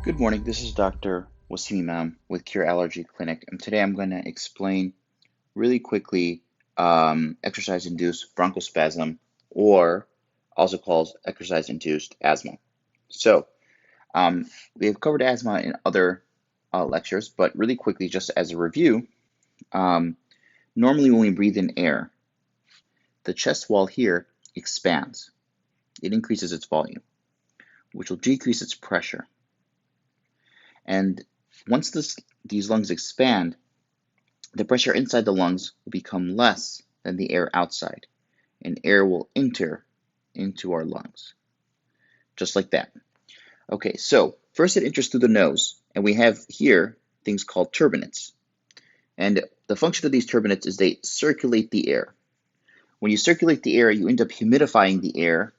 Good morning, this is Dr. Wasim Imam with Cure Allergy Clinic, and today I'm going to explain really quickly exercise-induced bronchospasm, or also called exercise-induced asthma. So, we have covered asthma in other lectures, but really quickly, just as a review, um, normally when we breathe in air, the chest wall here expands. It increases its volume, which will decrease its pressure. And once these lungs expand, the pressure inside the lungs will become less than the air outside, and air will enter into our lungs, just like that. Okay, so first it enters through the nose, and we have here things called turbinates. And the function of these turbinates is they circulate the air. When you circulate the air, you end up humidifying the air,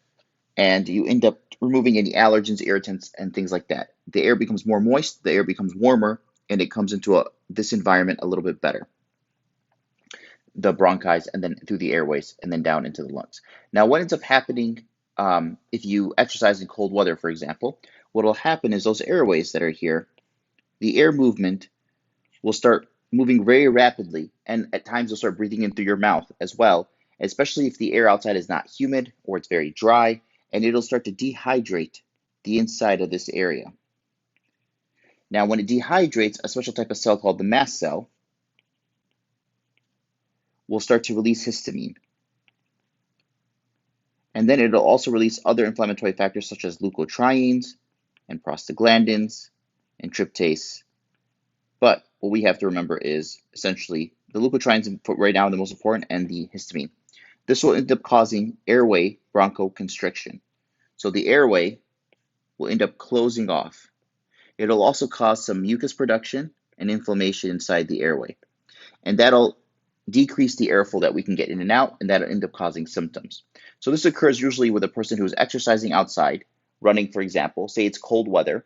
and you end up removing any allergens, irritants, and things like that. The air becomes more moist, the air becomes warmer, and it comes into this environment a little bit better. The bronchi, and then through the airways, and then down into the lungs. Now, what ends up happening if you exercise in cold weather, for example, what will happen is those airways that are here, the air movement will start moving very rapidly, and at times you'll start breathing in through your mouth as well, especially if the air outside is not humid or it's very dry, and it'll start to dehydrate the inside of this area. Now, when it dehydrates, a special type of cell called the mast cell will start to release histamine. And then it'll also release other inflammatory factors such as leukotrienes and prostaglandins and tryptase. But what we have to remember is essentially the leukotrienes right now are the most important, and the histamine. This will end up causing airway bronchoconstriction. So the airway will end up closing off. It'll also cause some mucus production and inflammation inside the airway. And that'll decrease the airflow that we can get in and out, and that'll end up causing symptoms. So this occurs usually with a person who's exercising outside, running, for example. Say it's cold weather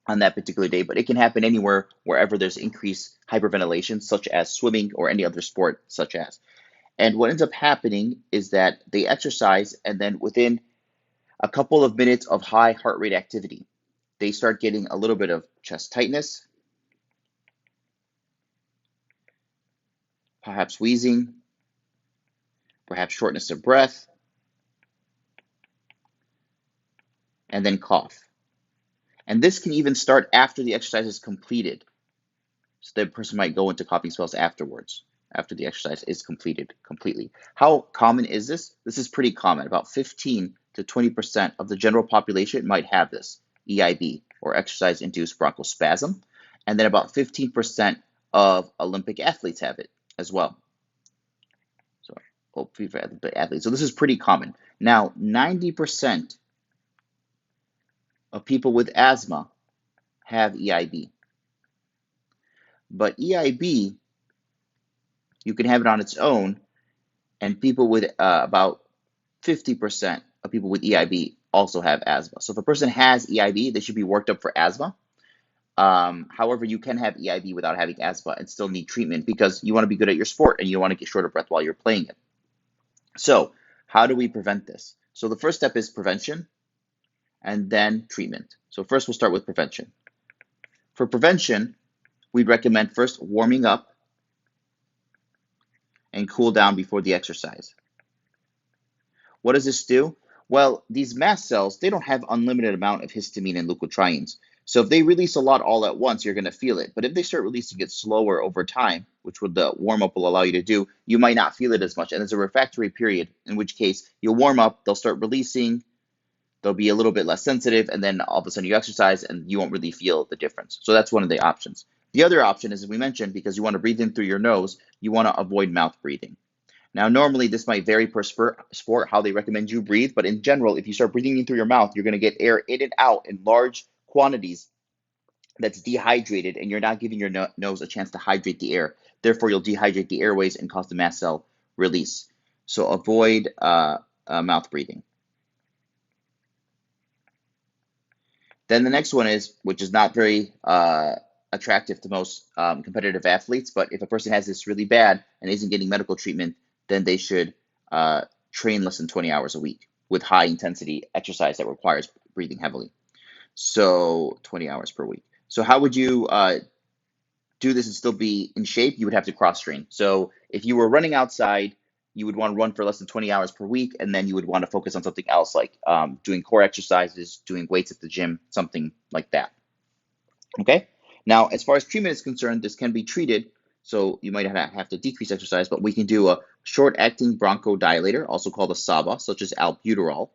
on that particular day, but it can happen anywhere, wherever there's increased hyperventilation, such as swimming or any other sport, such as. And what ends up happening is that they exercise, and then within a couple of minutes of high heart rate activity, they start getting a little bit of chest tightness, perhaps wheezing, perhaps shortness of breath, and then cough. And this can even start after the exercise is completed. So the person might go into coughing spells afterwards, after the exercise is completed completely. How common is this? This is pretty common. About 15 to 20% of the general population might have this, EIB, or exercise-induced bronchospasm. And then about 15% of Olympic athletes have it as well. So, athletes. So this is pretty common. Now, 90% of people with asthma have EIB. But EIB, you can have it on its own, and people with about 50% of people with EIB also have asthma. So if a person has EIB, they should be worked up for asthma. However, you can have EIB without having asthma and still need treatment, because you want to be good at your sport and you want to get short of breath while you're playing it. So how do we prevent this? So the first step is prevention, and then treatment. So first we'll start with prevention. For prevention, we'd recommend first warming up and cool down before the exercise. What does this do? Well, these mast cells, they don't have unlimited amount of histamine and leukotrienes. So if they release a lot all at once, you're going to feel it. But if they start releasing it slower over time, which would the warm up will allow you to do, you might not feel it as much. And there's a refractory period, in which case you'll warm up, they'll start releasing, they'll be a little bit less sensitive, and then all of a sudden you exercise and you won't really feel the difference. So that's one of the options. The other option is, as we mentioned, because you want to breathe in through your nose, you want to avoid mouth breathing. Now, normally this might vary per sport how they recommend you breathe, but in general, if you start breathing in through your mouth, you're going to get air in and out in large quantities that's dehydrated, and you're not giving your nose a chance to hydrate the air. Therefore, you'll dehydrate the airways and cause the mast cell release. So avoid mouth breathing. Then the next one is, which is not very attractive to most competitive athletes, but if a person has this really bad and isn't getting medical treatment, then they should train less than 20 hours a week with high intensity exercise that requires breathing heavily. So 20 hours per week. So how would you do this and still be in shape? You would have to cross train. So if you were running outside, you would want to run for less than 20 hours per week, and then you would want to focus on something else like doing core exercises, doing weights at the gym, something like that. Okay. Now, as far as treatment is concerned, this can be treated. So you might have to decrease exercise, but we can do a short-acting bronchodilator, also called a SABA, such as albuterol.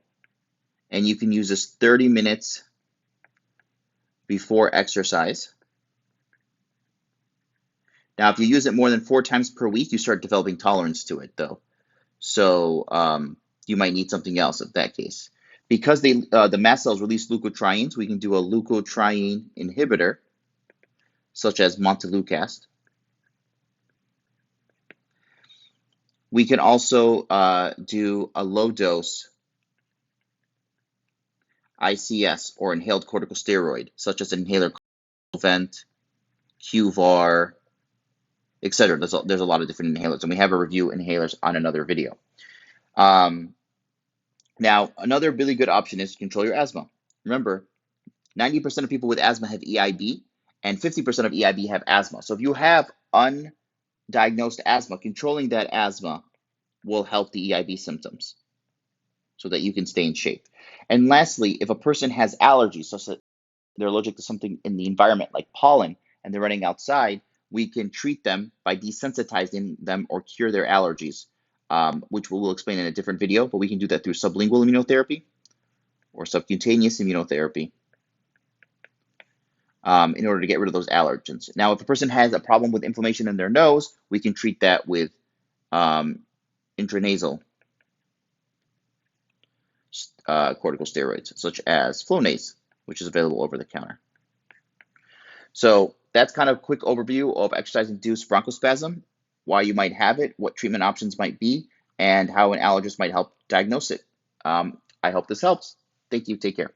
And you can use this 30 minutes before exercise. Now, if you use it more than 4 times per week, you start developing tolerance to it, though. So you might need something else in that case. Because the mast cells release leukotrienes, we can do a leukotriene inhibitor, such as montelukast. We can also do a low-dose ICS, or inhaled corticosteroid, such as inhaler Vent, QVAR, etc. There's a lot of different inhalers, and we have a review inhalers on another video. Now, another really good option is to control your asthma. Remember, 90% of people with asthma have EIB, and 50% of EIB have asthma. So if you have undiagnosed asthma, controlling that asthma will help the EIB symptoms so that you can stay in shape. And lastly, if a person has allergies, such that they're allergic to something in the environment like pollen, and they're running outside, we can treat them by desensitizing them or cure their allergies, which we'll explain in a different video, but we can do that through sublingual immunotherapy or subcutaneous immunotherapy in order to get rid of those allergens. Now, if a person has a problem with inflammation in their nose, we can treat that with intranasal corticosteroids, such as Flonase, which is available over the counter. So that's kind of a quick overview of exercise-induced bronchospasm, why you might have it, what treatment options might be, and how an allergist might help diagnose it. I hope this helps. Thank you. Take care.